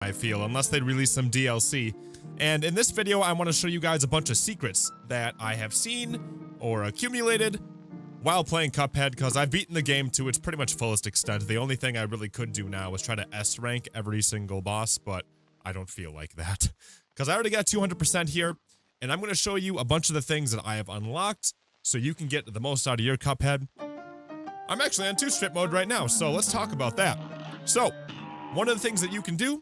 I feel, unless they release some DLC. And in this video, I want to show you guys a bunch of secrets that I have seen or accumulated while playing Cuphead, because I've beaten the game to its pretty much fullest extent. The only thing I really could do now is try to S rank every single boss, but I don't feel like that. Because I already got 200% here, and I'm going to show you a bunch of the things that I have unlocked so you can get the most out of your Cuphead. I'm actually on 2-strip mode right now, so let's talk about that. So, one of the things that you can do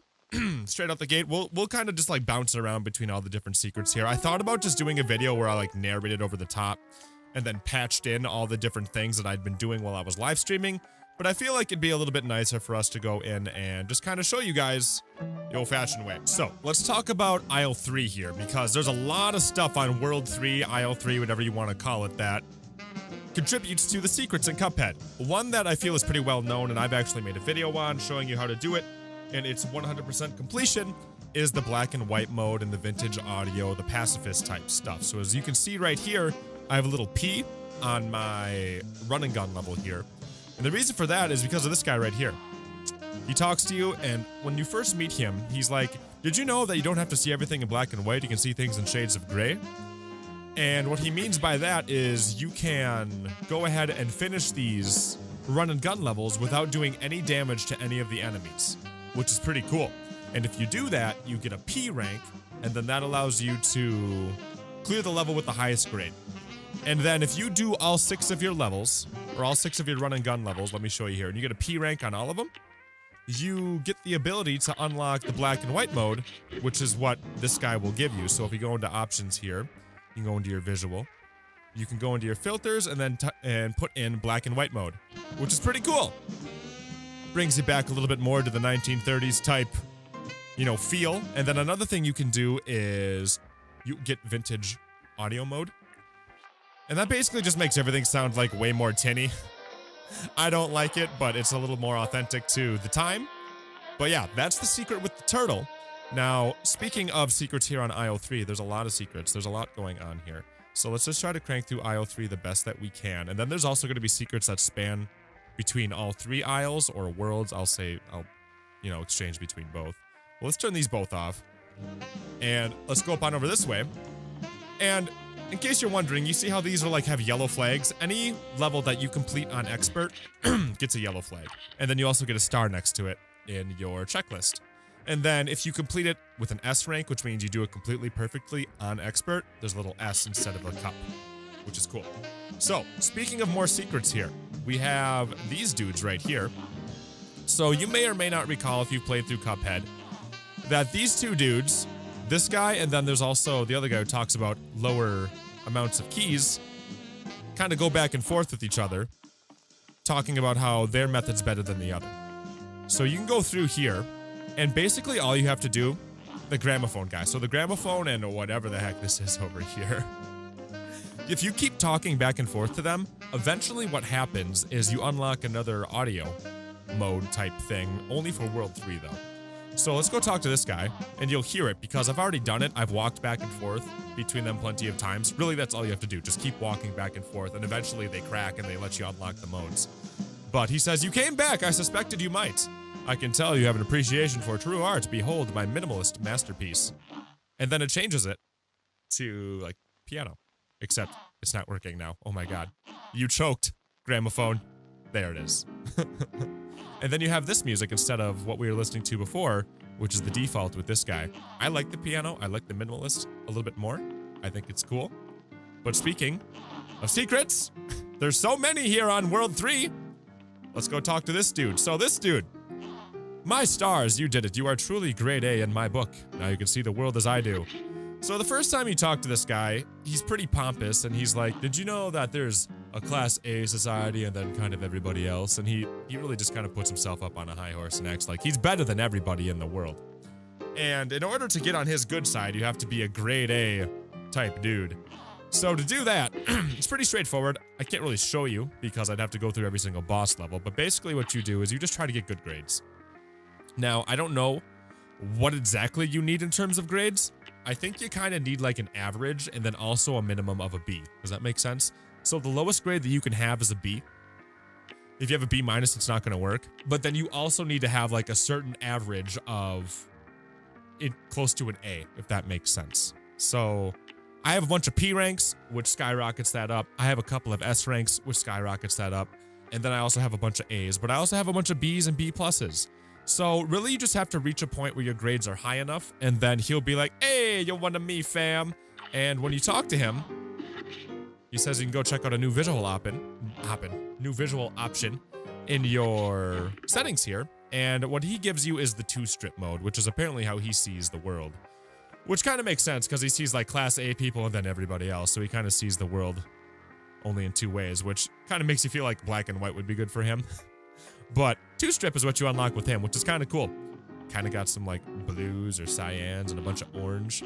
straight out the gate, we'll kind of just like bounce around between all the different secrets here. I thought about just doing a video where I like narrated over the top and then patched in all the different things that I'd been doing while I was live streaming, but I feel like it'd be a little bit nicer for us to go in and just kind of show you guys the old-fashioned way. So, let's talk about Aisle 3 here, because there's a lot of stuff on World 3, Aisle 3, whatever you want to call it, that contributes to the secrets in Cuphead. One that I feel is pretty well known, and I've actually made a video on showing you how to do it, and it's 100% completion, is the black and white mode and the vintage audio, the pacifist type stuff. So as you can see right here, I have a little P on my run and gun level here. And the reason for that is because of this guy right here. He talks to you, and when you first meet him, he's like, did you know that you don't have to see everything in black and white? You can see things in shades of gray. And what he means by that is you can go ahead and finish these run and gun levels without doing any damage to any of the enemies, which is pretty cool. And if you do that, you get a P rank, and then that allows you to clear the level with the highest grade. And then if you do all 6 of your levels, or all 6 of your run and gun levels, let me show you here, and you get a P rank on all of them, you get the ability to unlock the black and white mode, which is what this guy will give you. So if you go into options here, you can go into your visual, you can go into your filters, and then put in black and white mode, which is pretty cool. Brings you back a little bit more to the 1930s type, you know, feel. And then another thing you can do is you get vintage audio mode. And that basically just makes everything sound like way more tinny. I don't like it, but it's a little more authentic to the time. But yeah, that's the secret with the turtle. Now, speaking of secrets here on Aisle 3, there's a lot of secrets. There's a lot going on here. So let's just try to crank through Aisle 3 the best that we can. And then there's also going to be secrets that span between all 3 aisles or worlds. I'll, you know, exchange between both. Well, let's turn these both off. And let's go up on over this way. And in case you're wondering, you see how these are like have yellow flags? Any level that you complete on expert gets a yellow flag. And then you also get a star next to it in your checklist. And then if you complete it with an S rank, which means you do it completely perfectly on expert, there's a little S instead of a cup, which is cool. So, speaking of more secrets here, we have these dudes right here. So you may or may not recall, if you've played through Cuphead, that these two dudes, this guy and then there's also the other guy who talks about lower amounts of keys, kind of go back and forth with each other, talking about how their method's better than the other. So you can go through here, and basically all you have to do, the gramophone guy. So the gramophone and whatever the heck this is over here. If you keep talking back and forth to them, eventually what happens is you unlock another audio mode type thing, only for World 3 though. So let's go talk to this guy, and you'll hear it, because I've already done it. I've walked back and forth between them plenty of times. Really, that's all you have to do. Just keep walking back and forth, and eventually they crack and they let you unlock the modes. But he says, you came back, I suspected you might. I can tell you have an appreciation for true art. Behold my minimalist masterpiece. And then it changes it to, like, piano. Except it's not working now. Oh my god. You choked, gramophone. There it is. And then you have this music instead of what we were listening to before, which is the default with this guy. I like the piano. I like the minimalist a little bit more. I think it's cool. But speaking of secrets, there's so many here on World 3. Let's go talk to this dude. So this dude. My stars, you did it. You are truly grade A in my book. Now you can see the world as I do. So the first time you talk to this guy, he's pretty pompous, and he's like, did you know that there's a Class A society and then kind of everybody else? And he really just kind of puts himself up on a high horse and acts like he's better than everybody in the world. And in order to get on his good side, you have to be a grade A type dude. So to do that, it's pretty straightforward. I can't really show you because I'd have to go through every single boss level, but basically what you do is you just try to get good grades. Now, I don't know what exactly you need in terms of grades. I think you kind of need like an average and then also a minimum of a B. Does that make sense? So the lowest grade that you can have is a B. If you have a B minus, it's not going to work. But then you also need to have like a certain average of close to an A, if that makes sense. So I have a bunch of P ranks, which skyrockets that up. I have a couple of S ranks, which skyrockets that up. And then I also have a bunch of A's, but I also have a bunch of B's and B pluses. So really you just have to reach a point where your grades are high enough, and then he'll be like, hey, you're one of me, fam. And when you talk to him, he says you can go check out a new visual option in your settings here. And what he gives you is the 2-strip mode, which is apparently how he sees the world. Which kind of makes sense, because he sees like Class A people and then everybody else, so he kind of sees the world only in 2 ways, which kind of makes you feel like black and white would be good for him. But 2-strip is what you unlock with him, which is kind of cool. Kind of got some like blues or cyans and a bunch of orange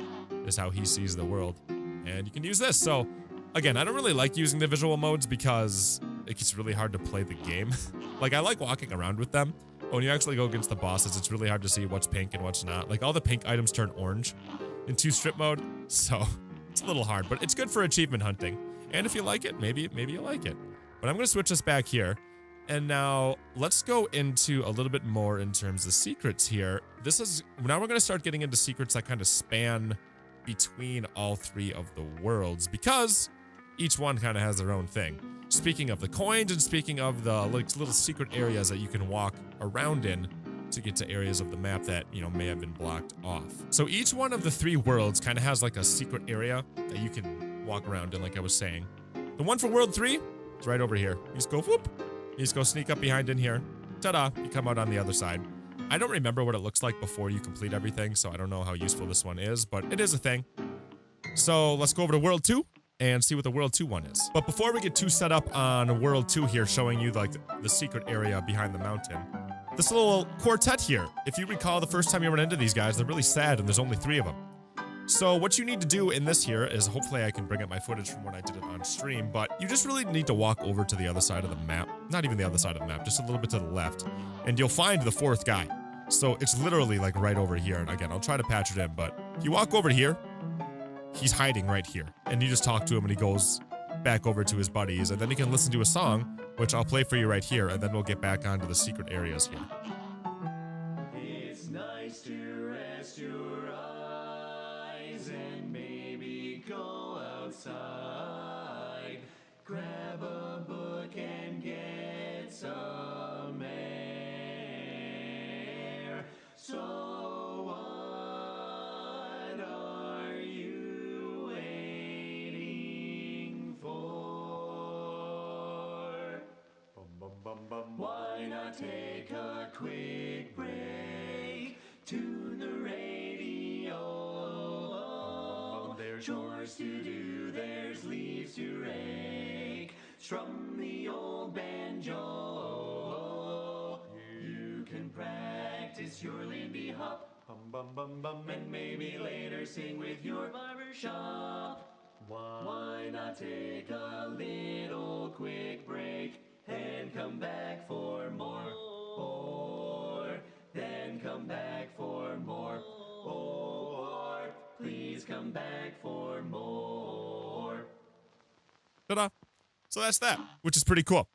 is how he sees the world. And you can use this. So again, I don't really like using the visual modes because it gets really hard to play the game. Like I like walking around with them. But when you actually go against the bosses, it's really hard to see what's pink and what's not. Like all the pink items turn orange in 2-strip mode. So it's a little hard, but it's good for achievement hunting. And if you like it, maybe you like it. But I'm going to switch this back here. And now let's go into a little bit more in terms of secrets here. Now we're going to start getting into secrets that kind of span between all 3 of the worlds, because each one kind of has their own thing. Speaking of the coins and speaking of the little secret areas that you can walk around in to get to areas of the map that, may have been blocked off. So each one of the 3 worlds kind of has like a secret area that you can walk around in, like I was saying. The one for world 3 is right over here. You just go whoop. You just go sneak up behind in here. Ta-da, you come out on the other side. I don't remember what it looks like before you complete everything, so I don't know how useful this one is, but it is a thing. So let's go over to World 2 and see what the World 2 one is. But before we get too set up on World 2 here, showing you like the secret area behind the mountain, this little quartet here, if you recall the first time you run into these guys, they're really sad and there's only 3 of them. So what you need to do in this here is, hopefully I can bring up my footage from when I did it on stream, but you just really need to walk over to the other side of the map. Not even the other side of the map, just a little bit to the left. And you'll find the 4th guy. So it's literally like right over here. And again, I'll try to patch it in, but if you walk over here, he's hiding right here. And you just talk to him and he goes back over to his buddies, and then he can listen to a song, which I'll play for you right here, and then we'll get back onto the secret areas here. It's nice to rest your eyes and maybe go outside. Grab a book and get some air. So what are you waiting for? Why not take a quick break? Tune the radio. There's chores to do, there's leaves to rake. Strum the old banjo. You can practice your Lindy Hop. And maybe later sing with your barbershop. Why not take a little quick break and come back for more? Or then come back for more. Or please come back for more. Ta-da! So that's that, which is pretty cool.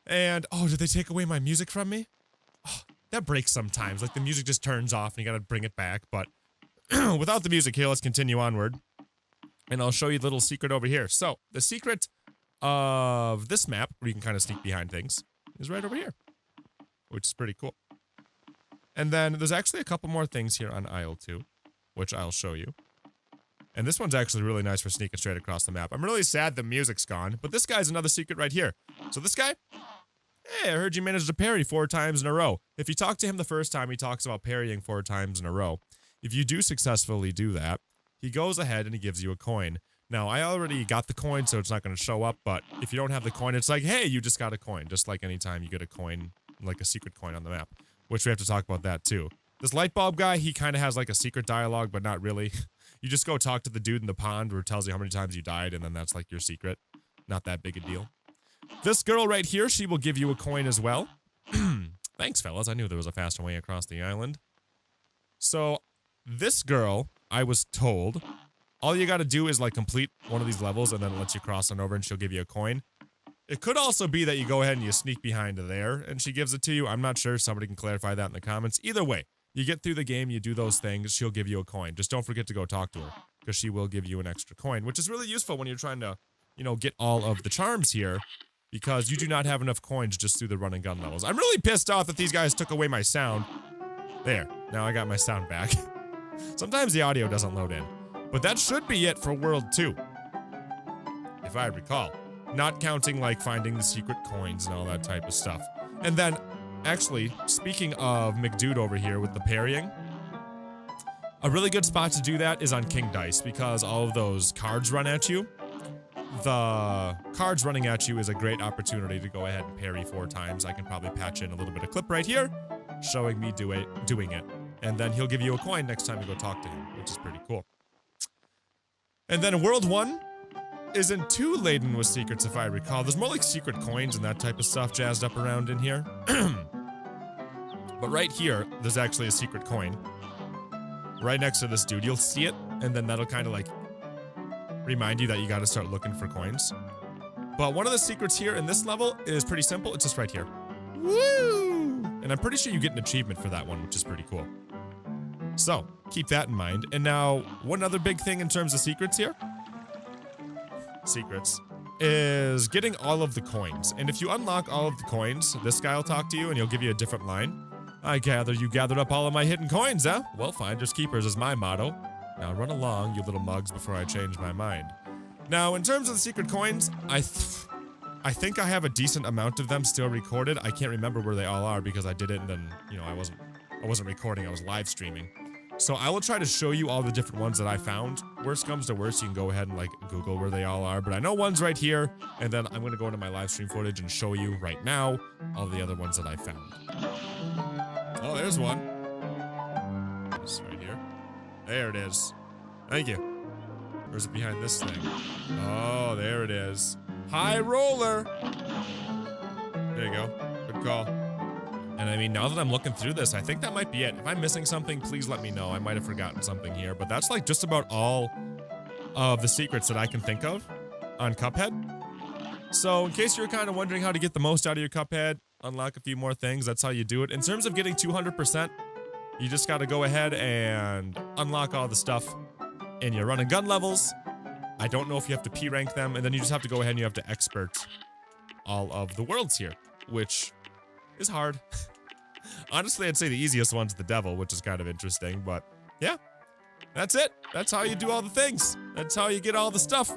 And, oh, did they take away my music from me? Oh, that breaks sometimes. Like, the music just turns off and you gotta bring it back. But without the music here, let's continue onward. And I'll show you the little secret over here. So, the secret of this map, where you can kind of sneak behind things, is right over here, which is pretty cool. And then there's actually a couple more things here on aisle 2, which I'll show you. And this one's actually really nice for sneaking straight across the map. I'm really sad the music's gone, but this guy's another secret right here. So this guy, hey, I heard you managed to parry 4 times in a row. If you talk to him the first time, he talks about parrying 4 times in a row. If you do successfully do that, he goes ahead and he gives you a coin. Now, I already got the coin, so it's not going to show up, but if you don't have the coin, it's like, hey, you just got a coin, just like anytime you get a coin, like a secret coin on the map, which we have to talk about that too. This light bulb guy, he kind of has like a secret dialogue, but not really. You just go talk to the dude in the pond where it tells you how many times you died, and then that's like your secret. Not that big a deal. This girl right here, she will give you a coin as well. Thanks, fellas. I knew there was a faster way across the island. So, this girl, I was told, all you gotta do is like complete one of these levels and then it lets you cross on over and she'll give you a coin. It could also be that you go ahead and you sneak behind there and she gives it to you. I'm not sure. Somebody can clarify that in the comments. Either way, You get through the game, you do those things, she'll give you a coin. Just don't forget to go talk to her, because she will give you an extra coin, which is really useful when you're trying to, you know, get all of the charms here, because you do not have enough coins just through the run and gun levels. I'm really pissed off that these guys took away my sound. There, now I got my sound back. Sometimes the audio doesn't load in. But that should be it for World 2, if I recall. Not counting, like, finding the secret coins and all that type of stuff. And then, actually, speaking of McDude over here with the parrying, a really good spot to do that is on King Dice, because all of those cards run at you. The cards running at you is a great opportunity to go ahead and parry 4 times. I can probably patch in a little bit of clip right here, showing me doing it. And then he'll give you a coin next time you go talk to him, which is pretty cool. And then World 1 isn't too laden with secrets, if I recall. There's more like secret coins and that type of stuff jazzed up around in here. But right here, there's actually a secret coin. Right next to this dude, you'll see it, and then that'll kind of like remind you that you gotta start looking for coins. But one of the secrets here in this level is pretty simple. It's just right here. Woo! And I'm pretty sure you get an achievement for that one, which is pretty cool. So, keep that in mind. And now, one other big thing in terms of secrets here. Secrets. Is getting all of the coins. And if you unlock all of the coins, this guy will talk to you and he'll give you a different line. I gather you gathered up all of my hidden coins, huh? Well, finders keepers is my motto. Now run along, you little mugs, before I change my mind. Now, in terms of the secret coins, I think I have a decent amount of them still recorded. I can't remember where they all are because I did it and then, you know, I wasn't recording, I was live streaming. So I will try to show you all the different ones that I found. Worst comes to worst, you can go ahead and like Google where they all are, but I know one's right here, and then I'm gonna go into my live stream footage and show you right now all the other ones that I found. Oh, there's one. It's right here. There it is. Thank you. Or is it behind this thing? Oh, there it is. High roller. There you go. Good call. And I mean, now that I'm looking through this, I think that might be it. If I'm missing something, please let me know. I might have forgotten something here, but that's like just about all of the secrets that I can think of on Cuphead. So in case you're kind of wondering how to get the most out of your Cuphead, unlock a few more things, that's how you do it. In terms of getting 200%, you just got to go ahead and unlock all the stuff in your run and gun levels. I don't know if you have to P rank them, and then you just have to go ahead and you have to expert all of the worlds here, which is hard. Honestly, I'd say the easiest one's the devil, which is kind of interesting, but yeah, that's it. That's how you do all the things. That's how you get all the stuff.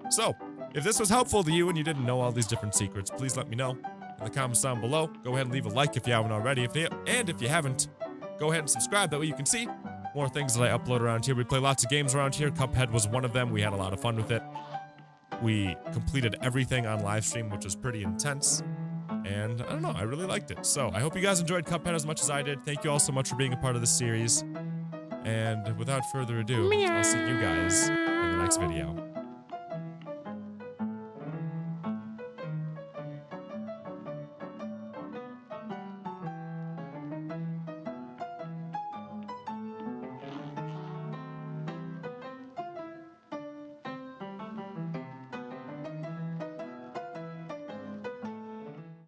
So, if this was helpful to you and you didn't know all these different secrets, please let me know in the comments down below. Go ahead and leave a like if you haven't already. And if you haven't, go ahead and subscribe. That way you can see more things that I upload around here. We play lots of games around here. Cuphead was one of them. We had a lot of fun with it. We completed everything on live stream, which was pretty intense. And I don't know, I really liked it. So I hope you guys enjoyed Cuphead as much as I did. Thank you all so much for being a part of this series. And without further ado, I'll see you guys in the next video.